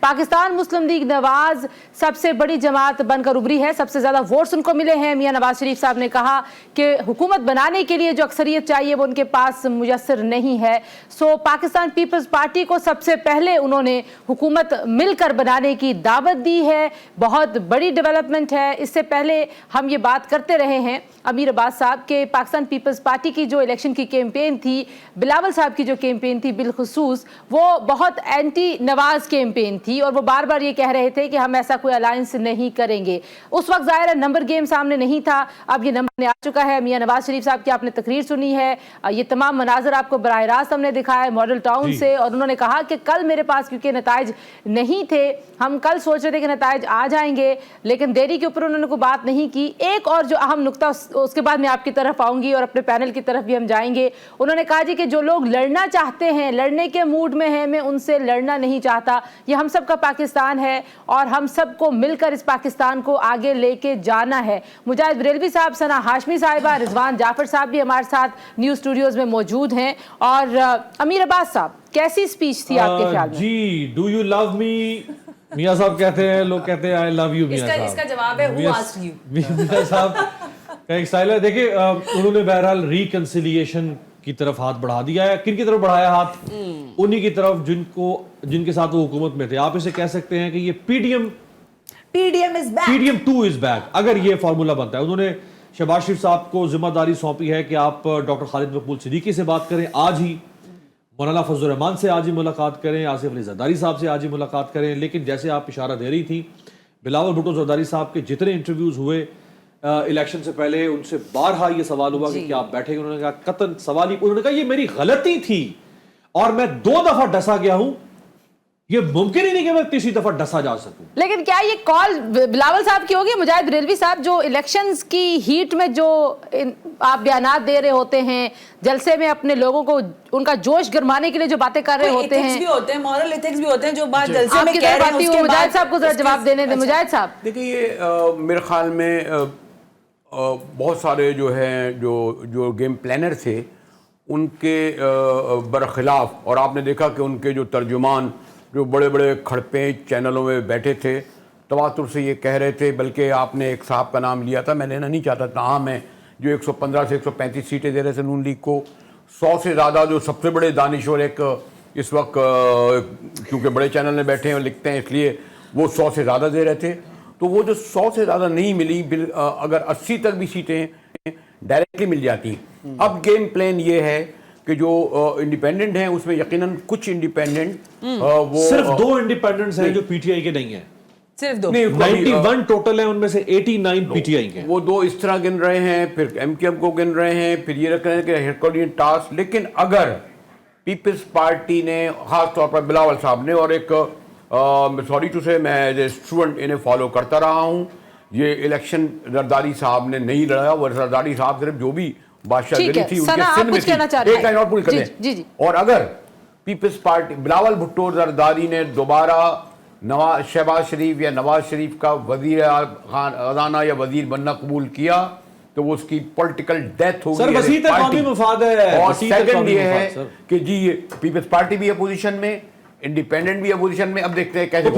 पाकिस्तान मुस्लिम league Nawaz सबसे बड़ी जमात बनकर उभरी है, सबसे ज्यादा वोट्स उनको मिले हैं। मियां नवाज शरीफ साहब ने कहा कि हुकूमत बनाने के लिए जो अक्सरियत चाहिए वो उनके पास मुयस्सर नहीं है। सो पाकिस्तान पीपल्स पार्टी को सबसे पहले उन्होंने हुकूमत मिलकर बनाने की दावत दी है। बहुत बड़ी डेवलपमेंट है। इससे पहले हम ये बात करते रहे हैं अमीर अब्बास साहब के पाकिस्तान पीपल्स पार्टी की जो इलेक्शन की कैंपेन थी, बिलावल साहब की जो कैंपेन थी बिलखुसूस, वो बहुत एंटी नवाज कैंपेन थी और वो बार बार ये कह रहे थे कि हम ऐसा कोई अलायंस नहीं करेंगे। उस वक्त जाहिर है नंबर गेम सामने नहीं था, अब ये नंबर आ चुका है। मियां नवाज शरीफ साहब की आपने तकरीर सुनी है, ये तमाम मनाजर आपको बराह रास्त हमने दिखाया मॉडल टाउन से, और उन्होंने कहा कि कल मेरे पास क्योंकि नताइज नहीं थे, हम कल सोच रहे थे कि नताइज आ जाएंगे, लेकिन देरी के ऊपर उन्होंने कोई बात नहीं की। एक और जो अहम नुकता, उसके बाद मैं आपकी तरफ आऊंगी और अपने पैनल की तरफ भी हम जाएंगे। उन्होंने कहा जी कि जो लोग लड़ना चाहते हैं, लड़ने के मूड में हैं, मैं उनसे लड़ना नहीं चाहता। ये हम सब का पाकिस्तान है और हम सबको मिलकर इस पाकिस्तान को आगे लेके जाना है। मुजाहिद बरेलवी साहब, सना हाशमी साहिबा, रिजवान जाफर साहब भी हमारे साथ न्यूज़ स्टूडियोज में मौजूद हैं। और अमीर अब्बास साहब, कैसी स्पीच थी आपके ख्याल में? जी, डू यू लव मी? मियां साहब कहते हैं, लोग कहते हैं आई लव यू मियां साहब। इसका जवाब है हु आस्क्ड यू। मियां साहब का एक स्टाइल है। देखिए, उन्होंने बहरहाल रिकंसिलिएशन की तरफ हाथ बढ़ा दिया है। किन की तरफ बढ़ाया हाथ? उन्हीं की तरफ जिनके साथ वो हुकूमत में थे। आप इसे कह सकते हैं कि ये PDM is back, PDM 2 is back, अगर ये फॉर्मूला बनता है। उन्होंने शहबाज शरीफ साहब को जिम्मेदारी सौंपी है कि आप डॉक्टर खालिद मकबूल सिद्दीकी से बात करें आज ही, मौलाना फजल रहमान से आज ही मुलाकात करें, आसिफ अली जरदारी साहब से आज ही मुलाकात करें। लेकिन जैसे आप इशारा दे रही थी, बिलावल भुट्टो जरदारी साहब के जितने इंटरव्यूज हुए इलेक्शन से पहले, उनसे बारहा ये सवाल हुआ कि क्या आप बैठेंगे? उन्होंने कहा कतन सवाल ही, उन्होंने कहा ये मेरी गलती थी और मैं 2 दफा डसा गया हूं, ये मुमकिन ही नहीं कि मैं तीसरी दफा डसा जा सकूं। लेकिन क्या ये कॉल बिलावल साहब की होगी? मुजाहिद बरेलवी साहब, जो इलेक्शंस की हीट में जो आप बयानात दे रहे होते हैं, जलसे में अपने लोगों को उनका जोश गरमाने के लिए जो बातें कर रहे होते हैं, भी होते हैं, मॉरल एथिक्स भी होते हैं, जो बात जलसे में कह रहे हैं उसके मुजाहिद साहब को जरा जवाब देने दें। मुजाहिद साहब देखिए, ये मेरे ख्याल में बहुत सारे जो हैं जो गेम प्लानर थे उनके बरखिलाफ, और आपने देखा कि उनके जो तर्जुमान जो बड़े बड़े खड़पे चैनलों में बैठे थे तवातुर से ये कह रहे थे, बल्कि आपने एक साहब का नाम लिया था, मैं लेना नहीं चाहता था, हाँ, मैं जो 115 से 135 सीटें दे रहे थे नून लीग को, 100 से ज़्यादा जो सबसे बड़े दानिश्वर एक इस वक्त क्योंकि बड़े चैनल में बैठे हैं और लिखते हैं, इसलिए वो 100 से ज़्यादा दे रहे थे। तो वो जो 100 से ज़्यादा नहीं मिली, अगर 80 तक भी सीटें डायरेक्टली मिल जाती। अब गेम प्लान ये है कि जो इंडिपेंडेंट हैं उसमें यकीनन कुछ इंडिपेंडेंट, वो सिर्फ 2 इंडिपेंडेंट्स हैं जो पीटीआई के नहीं हैं, सिर्फ 2, 91 टोटल है, उनमें से 89 पीटीआई के हैं। वो 2 इस तरह गिन रहे हैं, फिर एमकेएम को गिन रहे हैं, फिर ये रख रहे हैं कि हेडक्वार्टर टास्क। लेकिन अगर पीपल्स पार्टी ने, खास तौर पर बिलावल साहब ने, और एक सॉरी टू से, मैं एज ए स्टूडेंट इन्हें फॉलो करता रहा हूँ, ये इलेक्शन जरदारी साहब ने नहीं लड़ा। वो जरदारी साहब सिर्फ जो भी बादशाहगिरी थी उनके सिंध में थी, एक लाइन और पूरी कर दें। और अगर पीपल्स पार्टी बिलावल भुट्टो जरदारी ने दोबारा शहबाज शरीफ या नवाज शरीफ का वजीर खजाना या वजीर बनना कबूल किया तो वो उसकी पॉलिटिकल डेथ होगी। सर, वसीयत कौमी मफाद है। और सेकंड ये है कि जी पीपल्स पार्टी भी अपोजिशन में, इंडिपेंडेंट भी अपोजिशन में। अब देखते हैं कैसे